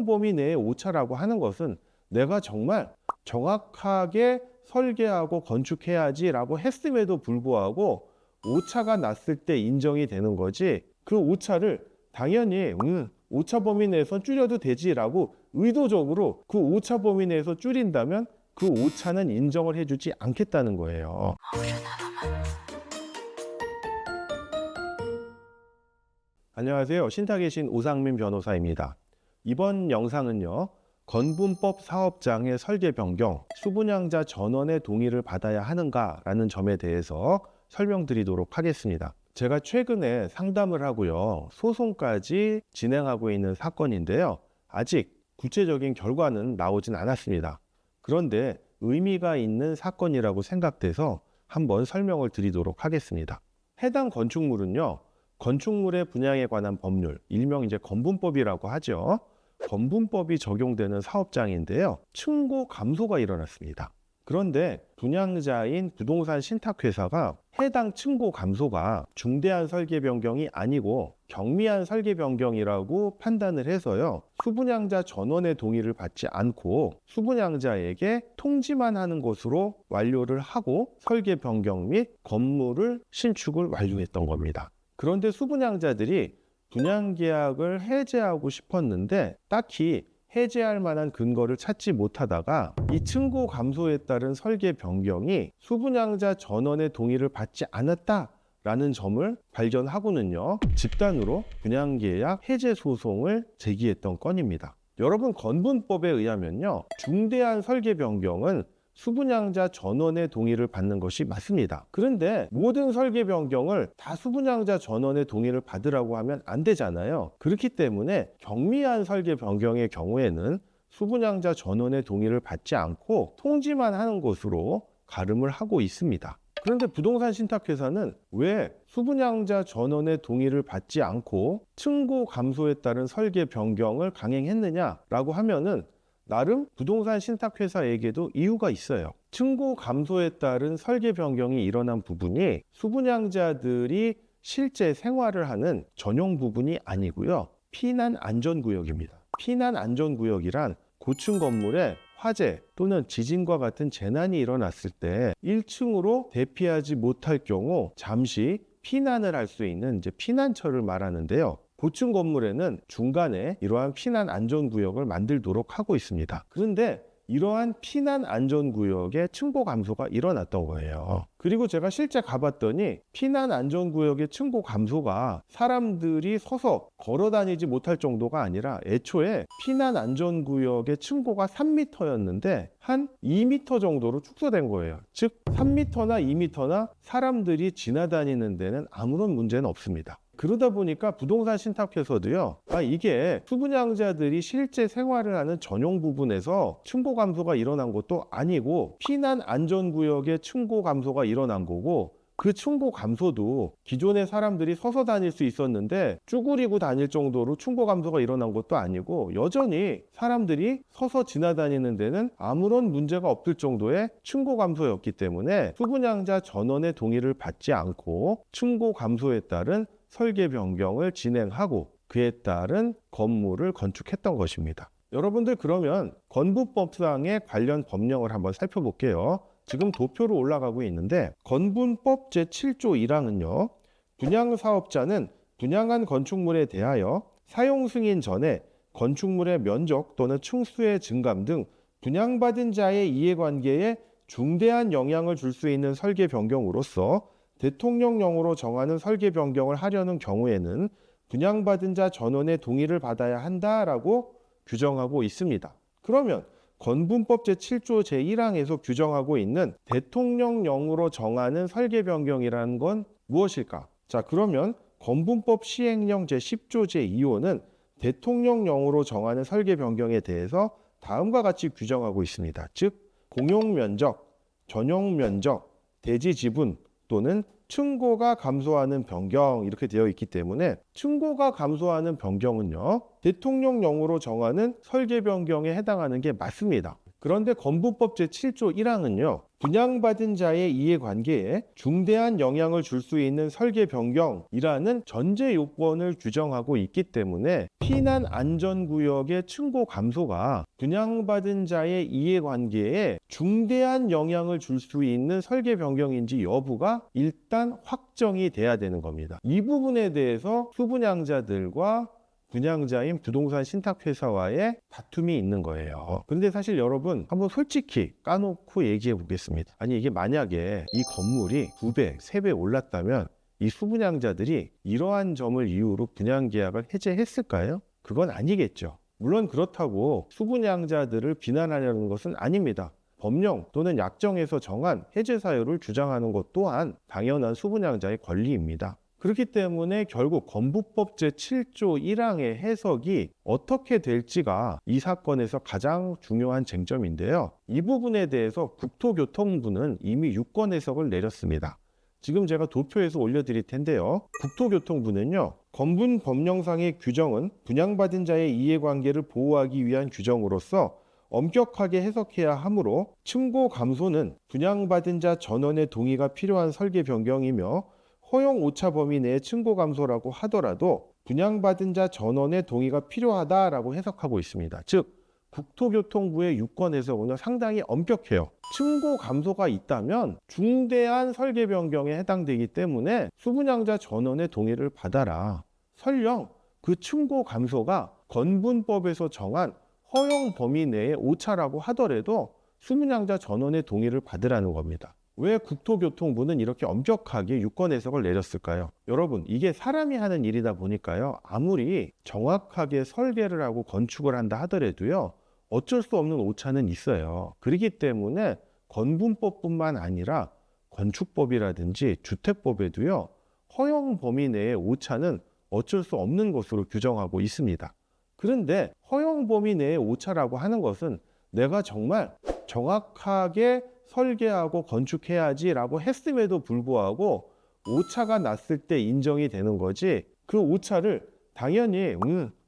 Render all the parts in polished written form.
해당 범위 내의 오차라고 하는 것은 내가 정말 정확하게 설계하고 건축해야지라고 했음에도 불구하고 오차가 났을 때 인정이 되는 거지, 그 오차를 당연히 오차 범위 내에서 줄여도 되지라고 의도적으로 그 오차 범위 내에서 줄인다면 그 오차는 인정을 해주지 않겠다는 거예요. 안녕하세요. 신탁의 신 오상민 변호사입니다. 이번 영상은요, 건분법 사업장의 설계 변경, 수분양자 전원의 동의를 받아야 하는가라는 점에 대해서 설명드리도록 하겠습니다. 제가 최근에 상담을 하고요, 소송까지 진행하고 있는 사건인데요. 아직 구체적인 결과는 나오진 않았습니다. 그런데 의미가 있는 사건이라고 생각돼서 한번 설명을 드리도록 하겠습니다. 해당 건축물은요, 건축물의 분양에 관한 법률, 일명 이제 건분법이라고 하죠. 건분법이 적용되는 사업장인데요. 층고 감소가 일어났습니다. 그런데 분양자인 부동산 신탁회사가 해당 층고 감소가 중대한 설계 변경이 아니고 경미한 설계 변경이라고 판단을 해서요, 수분양자 전원의 동의를 받지 않고 수분양자에게 통지만 하는 것으로 완료를 하고 설계 변경 및 건물을 신축을 완료했던 겁니다. 그런데 수분양자들이 분양계약을 해제하고 싶었는데 딱히 해제할 만한 근거를 찾지 못하다가 이 층고 감소에 따른 설계 변경이 수분양자 전원의 동의를 받지 않았다라는 점을 발견하고는요, 집단으로 분양계약 해제 소송을 제기했던 건입니다. 여러분, 건분법에 의하면요, 중대한 설계 변경은 수분양자 전원의 동의를 받는 것이 맞습니다. 그런데 모든 설계 변경을 다 수분양자 전원의 동의를 받으라고 하면 안 되잖아요. 그렇기 때문에 경미한 설계 변경의 경우에는 수분양자 전원의 동의를 받지 않고 통지만 하는 것으로 가름을 하고 있습니다. 그런데 부동산 신탁회사는 왜 수분양자 전원의 동의를 받지 않고 층고 감소에 따른 설계 변경을 강행했느냐라고 하면은 나름 부동산 신탁회사에게도 이유가 있어요. 층고 감소에 따른 설계 변경이 일어난 부분이 수분양자들이 실제 생활을 하는 전용 부분이 아니고요, 피난 안전구역입니다. 피난 안전구역이란 고층 건물에 화재 또는 지진과 같은 재난이 일어났을 때 1층으로 대피하지 못할 경우 잠시 피난을 할 수 있는 이제 피난처를 말하는데요. 고층 건물에는 중간에 이러한 피난 안전구역을 만들도록 하고 있습니다. 그런데 이러한 피난 안전구역의 층고 감소가 일어났던 거예요. 그리고 제가 실제 가봤더니 피난 안전구역의 층고 감소가 사람들이 서서 걸어 다니지 못할 정도가 아니라 애초에 피난 안전구역의 층고가 3m였는데 한 2m 정도로 축소된 거예요. 즉 3m나 2m나 사람들이 지나다니는 데는 아무런 문제는 없습니다. 그러다 보니까 부동산 신탁회사도요, 이게 수분양자들이 실제 생활을 하는 전용 부분에서 층고 감소가 일어난 것도 아니고 피난 안전구역의 층고 감소가 일어난 거고, 그 층고 감소도 기존의 사람들이 서서 다닐 수 있었는데 쭈그리고 다닐 정도로 층고 감소가 일어난 것도 아니고 여전히 사람들이 서서 지나다니는 데는 아무런 문제가 없을 정도의 층고 감소였기 때문에 수분양자 전원의 동의를 받지 않고 층고 감소에 따른 설계 변경을 진행하고 그에 따른 건물을 건축했던 것입니다. 여러분들, 그러면 건분법상의 관련 법령을 한번 살펴볼게요. 지금 도표로 올라가고 있는데 건분법 제7조 1항은요, 분양사업자는 분양한 건축물에 대하여 사용 승인 전에 건축물의 면적 또는 층수의 증감 등 분양받은 자의 이해관계에 중대한 영향을 줄 수 있는 설계 변경으로서 대통령령으로 정하는 설계 변경을 하려는 경우에는 분양받은 자 전원의 동의를 받아야 한다라고 규정하고 있습니다. 그러면 건분법 제7조 제1항에서 규정하고 있는 대통령령으로 정하는 설계 변경이라는 건 무엇일까? 자, 그러면 건분법 시행령 제10조 제2호는 대통령령으로 정하는 설계 변경에 대해서 다음과 같이 규정하고 있습니다. 즉, 공용면적, 전용면적, 대지 지분 또는 층고가 감소하는 변경, 이렇게 되어 있기 때문에 층고가 감소하는 변경은요, 대통령령으로 정하는 설계 변경에 해당하는 게 맞습니다. 그런데 건부법 제7조 1항은요. 분양받은 자의 이해관계에 중대한 영향을 줄 수 있는 설계 변경이라는 전제 요건을 규정하고 있기 때문에 피난 안전구역의 층고 감소가 분양받은 자의 이해관계에 중대한 영향을 줄 수 있는 설계 변경인지 여부가 일단 확정이 돼야 되는 겁니다. 이 부분에 대해서 수분양자들과 분양자인 부동산 신탁회사와의 다툼이 있는 거예요. 그런데 사실 여러분 한번 솔직히 까놓고 얘기해 보겠습니다. 아니 이게 만약에 이 건물이 2배, 3배 올랐다면 이 수분양자들이 이러한 점을 이유로 분양계약을 해제했을까요? 그건 아니겠죠. 물론 그렇다고 수분양자들을 비난하려는 것은 아닙니다. 법령 또는 약정에서 정한 해제 사유를 주장하는 것 또한 당연한 수분양자의 권리입니다. 그렇기 때문에 결국 건부법 제7조 1항의 해석이 어떻게 될지가 이 사건에서 가장 중요한 쟁점인데요. 이 부분에 대해서 국토교통부는 이미 유권 해석을 내렸습니다. 지금 제가 도표에서 올려드릴 텐데요. 국토교통부는요. 건분 법령상의 규정은 분양받은 자의 이해관계를 보호하기 위한 규정으로서 엄격하게 해석해야 하므로 층고 감소는 분양받은 자 전원의 동의가 필요한 설계 변경이며 허용 오차 범위 내의 층고 감소라고 하더라도 분양받은 자 전원의 동의가 필요하다라고 해석하고 있습니다. 즉 국토교통부의 유권 해석은 상당히 엄격해요. 층고 감소가 있다면 중대한 설계 변경에 해당되기 때문에 수분양자 전원의 동의를 받아라. 설령 그 층고 감소가 건분법에서 정한 허용 범위 내의 오차라고 하더라도 수분양자 전원의 동의를 받으라는 겁니다. 왜 국토교통부는 이렇게 엄격하게 유권 해석을 내렸을까요? 여러분, 이게 사람이 하는 일이다 보니까요. 아무리 정확하게 설계를 하고 건축을 한다 하더라도요. 어쩔 수 없는 오차는 있어요. 그렇기 때문에 건분법뿐만 아니라 건축법이라든지 주택법에도요. 허용 범위 내의 오차는 어쩔 수 없는 것으로 규정하고 있습니다. 그런데 허용 범위 내의 오차라고 하는 것은 내가 정말 정확하게 설계하고 건축해야지라고 했음에도 불구하고 오차가 났을 때 인정이 되는 거지 그 오차를 당연히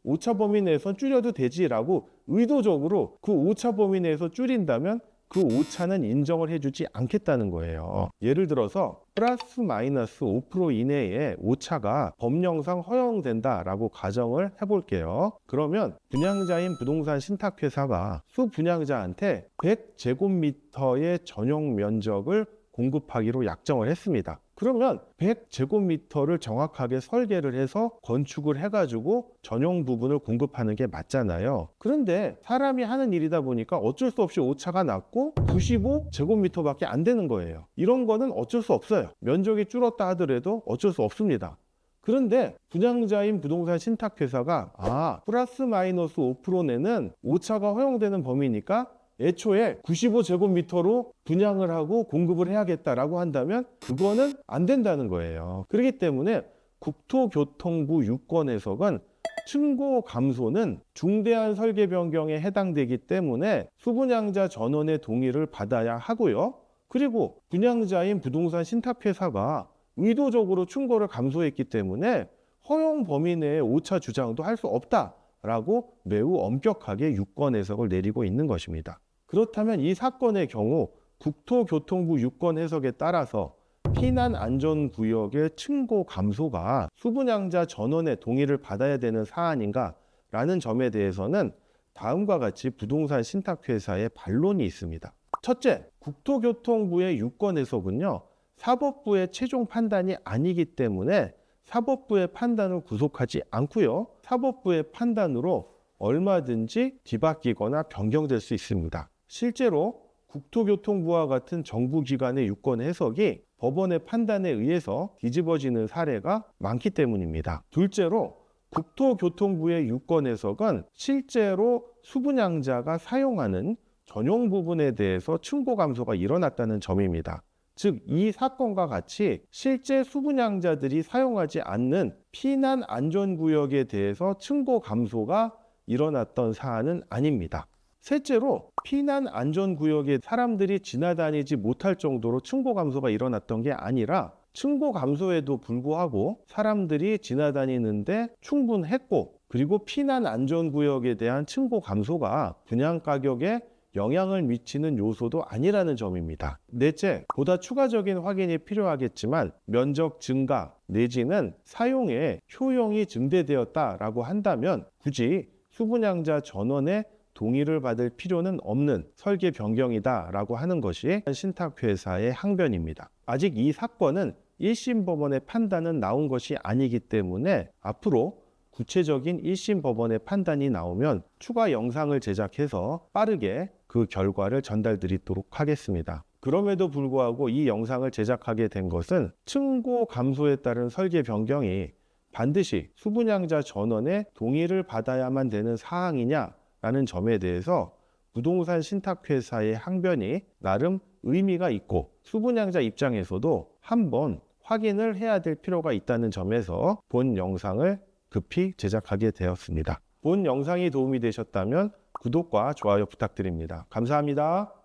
오차 범위 내에서 줄여도 되지라고 의도적으로 그 오차 범위 내에서 줄인다면 그 오차는 인정을 해주지 않겠다는 거예요. 예를 들어서 플러스 마이너스 5% 이내의 오차가 법령상 허용된다라고 가정을 해볼게요. 그러면 분양자인 부동산 신탁회사가 수분양자한테 100제곱미터의 전용 면적을 공급하기로 약정을 했습니다. 그러면 100제곱미터를 정확하게 설계를 해서 건축을 해가지고 전용 부분을 공급하는 게 맞잖아요. 그런데 사람이 하는 일이다 보니까 어쩔 수 없이 오차가 났고 95제곱미터밖에 안 되는 거예요. 이런 거는 어쩔 수 없어요. 면적이 줄었다 하더라도 어쩔 수 없습니다. 그런데 분양자인 부동산 신탁회사가 플러스 마이너스 5% 내는 오차가 허용되는 범위니까 애초에 95제곱미터로 분양을 하고 공급을 해야겠다라고 한다면 그거는 안 된다는 거예요. 그렇기 때문에 국토교통부 유권 해석은 층고 감소는 중대한 설계 변경에 해당되기 때문에 수분양자 전원의 동의를 받아야 하고요. 그리고 분양자인 부동산 신탁회사가 의도적으로 층고를 감소했기 때문에 허용 범위 내의 오차 주장도 할 수 없다라고 매우 엄격하게 유권 해석을 내리고 있는 것입니다. 그렇다면 이 사건의 경우 국토교통부 유권 해석에 따라서 피난 안전구역의 층고 감소가 수분양자 전원의 동의를 받아야 되는 사안인가 라는 점에 대해서는 다음과 같이 부동산 신탁회사의 반론이 있습니다. 첫째, 국토교통부의 유권 해석은요. 사법부의 최종 판단이 아니기 때문에 사법부의 판단을 구속하지 않고요. 사법부의 판단으로 얼마든지 뒤바뀌거나 변경될 수 있습니다. 실제로 국토교통부와 같은 정부기관의 유권 해석이 법원의 판단에 의해서 뒤집어지는 사례가 많기 때문입니다. 둘째로 국토교통부의 유권 해석은 실제로 수분양자가 사용하는 전용 부분에 대해서 층고 감소가 일어났다는 점입니다. 즉, 이 사건과 같이 실제 수분양자들이 사용하지 않는 피난 안전구역에 대해서 층고 감소가 일어났던 사안은 아닙니다. 셋째로 피난 안전구역에 사람들이 지나다니지 못할 정도로 층고 감소가 일어났던 게 아니라 층고 감소에도 불구하고 사람들이 지나다니는데 충분했고 그리고 피난 안전구역에 대한 층고 감소가 분양 가격에 영향을 미치는 요소도 아니라는 점입니다. 넷째, 보다 추가적인 확인이 필요하겠지만 면적 증가 내지는 사용에 효용이 증대되었다라고 한다면 굳이 수분양자 전원의 동의를 받을 필요는 없는 설계 변경이다라고 하는 것이 신탁회사의 항변입니다. 아직 이 사건은 1심 법원의 판단은 나온 것이 아니기 때문에 앞으로 구체적인 1심 법원의 판단이 나오면 추가 영상을 제작해서 빠르게 그 결과를 전달드리도록 하겠습니다. 그럼에도 불구하고 이 영상을 제작하게 된 것은 층고 감소에 따른 설계 변경이 반드시 수분양자 전원의 동의를 받아야만 되는 사항이냐라는 점에 대해서 부동산 신탁회사의 항변이 나름 의미가 있고 수분양자 입장에서도 한번 확인을 해야 될 필요가 있다는 점에서 본 영상을 급히 제작하게 되었습니다. 본 영상이 도움이 되셨다면 구독과 좋아요 부탁드립니다. 감사합니다.